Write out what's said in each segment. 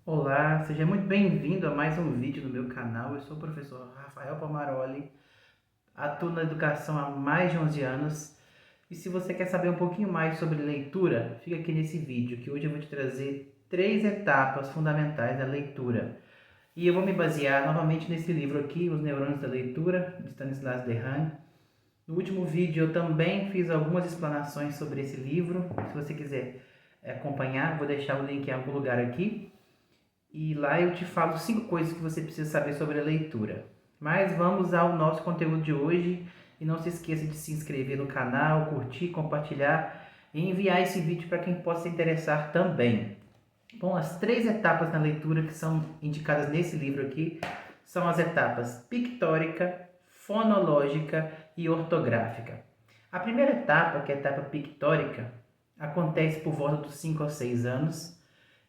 Olá, seja muito bem-vindo a mais um vídeo no meu canal. Eu sou o professor Rafael Pomaroli, atuo na educação há mais de 11 anos. E se você quer saber um pouquinho mais sobre leitura, fica aqui nesse vídeo, que hoje eu vou te trazer 3 etapas fundamentais da leitura. E eu vou me basear novamente nesse livro aqui, Os Neurônios da Leitura, de Stanislas Dehaene. No último vídeo eu também fiz algumas explanações sobre esse livro. Se você quiser acompanhar, vou deixar o link em algum lugar aqui. E lá eu te falo 5 coisas que você precisa saber sobre a leitura. Mas vamos ao nosso conteúdo de hoje. E não se esqueça de se inscrever no canal, curtir, compartilhar e enviar esse vídeo para quem possa se interessar também. Bom, as 3 etapas na leitura que são indicadas nesse livro aqui são as etapas pictórica, fonológica e ortográfica. A primeira etapa, que é a etapa pictórica, acontece por volta dos 5 aos 6 anos.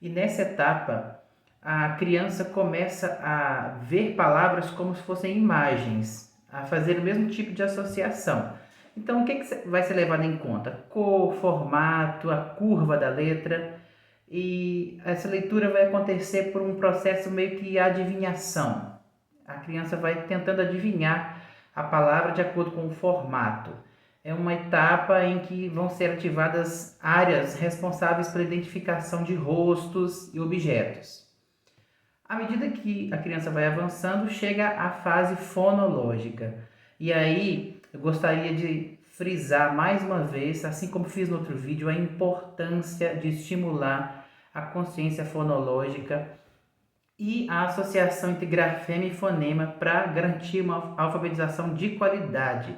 E nessa etapa, a criança começa a ver palavras como se fossem imagens, a fazer o mesmo tipo de associação. Então, o que vai ser levado em conta? Cor, formato, a curva da letra. E essa leitura vai acontecer por um processo meio que adivinhação. A criança vai tentando adivinhar a palavra de acordo com o formato. É uma etapa em que vão ser ativadas áreas responsáveis pela identificação de rostos e objetos. À medida que a criança vai avançando, chega à fase fonológica. E aí, eu gostaria de frisar mais uma vez, assim como fiz no outro vídeo, a importância de estimular a consciência fonológica e a associação entre grafema e fonema para garantir uma alfabetização de qualidade.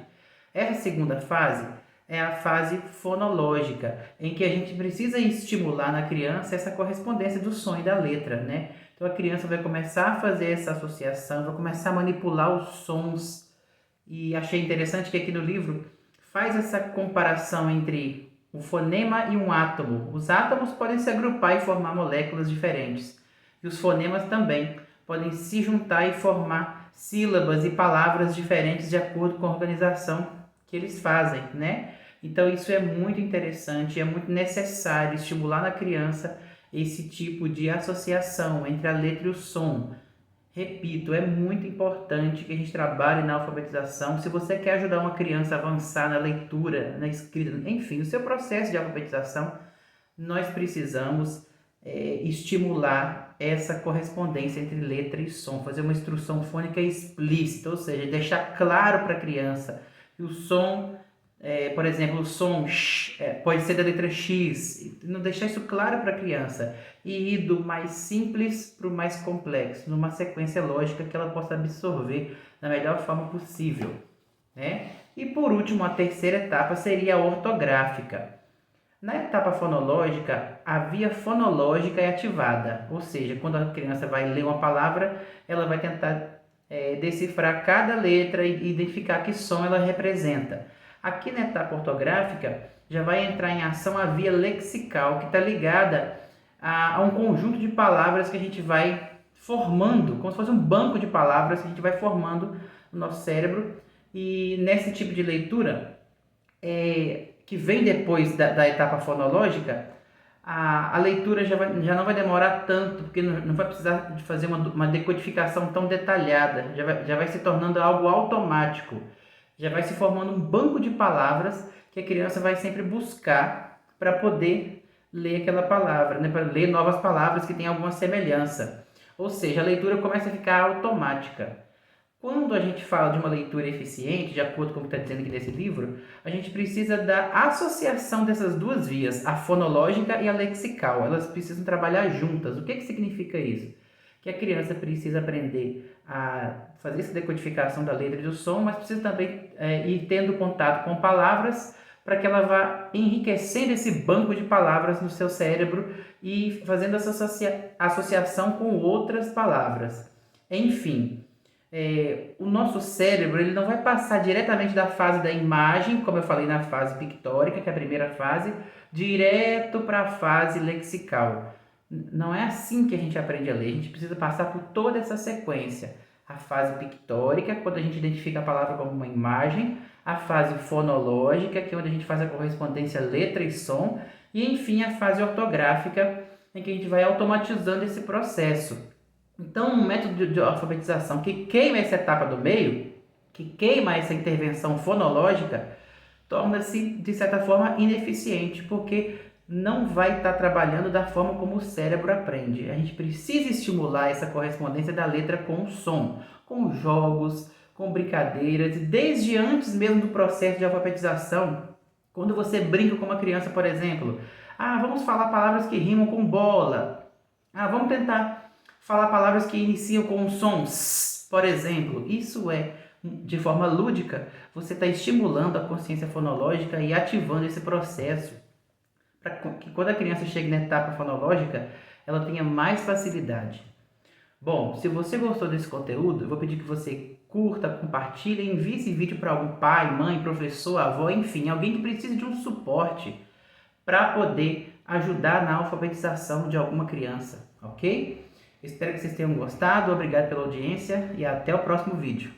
Essa segunda fase é a fase fonológica, em que a gente precisa estimular na criança essa correspondência do som e da letra, né? Então a criança vai começar a fazer essa associação, vai começar a manipular os sons. E achei interessante que aqui no livro faz essa comparação entre o fonema e um átomo. Os átomos podem se agrupar e formar moléculas diferentes. E os fonemas também podem se juntar e formar sílabas e palavras diferentes de acordo com a organização que eles fazem, né? Então isso é muito interessante, é muito necessário estimular na criança esse tipo de associação entre a letra e o som. Repito, é muito importante que a gente trabalhe na alfabetização. Se você quer ajudar uma criança a avançar na leitura, na escrita, enfim, no seu processo de alfabetização, nós precisamos estimular essa correspondência entre letra e som, fazer uma instrução fônica explícita, ou seja, deixar claro para a criança que o som, por exemplo, o som sh, pode ser da letra X, não deixar isso claro para a criança e ir do mais simples para o mais complexo, numa sequência lógica que ela possa absorver da melhor forma possível, né? E por último, a terceira etapa seria a ortográfica. Na etapa fonológica, a via fonológica é ativada, ou seja, quando a criança vai ler uma palavra, ela vai tentar decifrar cada letra e identificar que som ela representa. Aqui na etapa ortográfica, já vai entrar em ação a via lexical, que está ligada a um conjunto de palavras que a gente vai formando, como se fosse um banco de palavras que a gente vai formando no nosso cérebro. E nesse tipo de leitura, que vem depois da etapa fonológica, a leitura já não vai demorar tanto, porque não vai precisar de fazer uma decodificação tão detalhada, já vai se tornando algo automático, já vai se formando um banco de palavras que a criança vai sempre buscar para poder ler aquela palavra, né? Para ler novas palavras que têm alguma semelhança. Ou seja, a leitura começa a ficar automática. Quando a gente fala de uma leitura eficiente, de acordo com o que está dizendo aqui nesse livro, a gente precisa da associação dessas duas vias, a fonológica e a lexical. Elas precisam trabalhar juntas. O que significa isso? Que a criança precisa aprender a fazer essa decodificação da letra e do som, mas precisa também ir tendo contato com palavras para que ela vá enriquecendo esse banco de palavras no seu cérebro e fazendo essa associação com outras palavras. Enfim, o nosso cérebro ele não vai passar diretamente da fase da imagem, como eu falei na fase pictórica, que é a primeira fase, direto para a fase lexical. Não é assim que a gente aprende a ler, a gente precisa passar por toda essa sequência. A fase pictórica, quando a gente identifica a palavra como uma imagem, a fase fonológica, que é onde a gente faz a correspondência letra e som, e enfim a fase ortográfica, em que a gente vai automatizando esse processo. Então, um método de alfabetização que queima essa etapa do meio, que queima essa intervenção fonológica, torna-se, de certa forma, ineficiente, porque não vai estar trabalhando da forma como o cérebro aprende. A gente precisa estimular essa correspondência da letra com o som, com jogos, com brincadeiras, e desde antes mesmo do processo de alfabetização, quando você brinca com uma criança, por exemplo, vamos falar palavras que rimam com bola, vamos tentar falar palavras que iniciam com um som s, por exemplo. Isso de forma lúdica, você está estimulando a consciência fonológica e ativando esse processo para que quando a criança chegue na etapa fonológica, ela tenha mais facilidade. Bom, se você gostou desse conteúdo, eu vou pedir que você curta, compartilhe, envie esse vídeo para algum pai, mãe, professor, avó, enfim, alguém que precise de um suporte para poder ajudar na alfabetização de alguma criança, ok? Espero que vocês tenham gostado, obrigado pela audiência e até o próximo vídeo.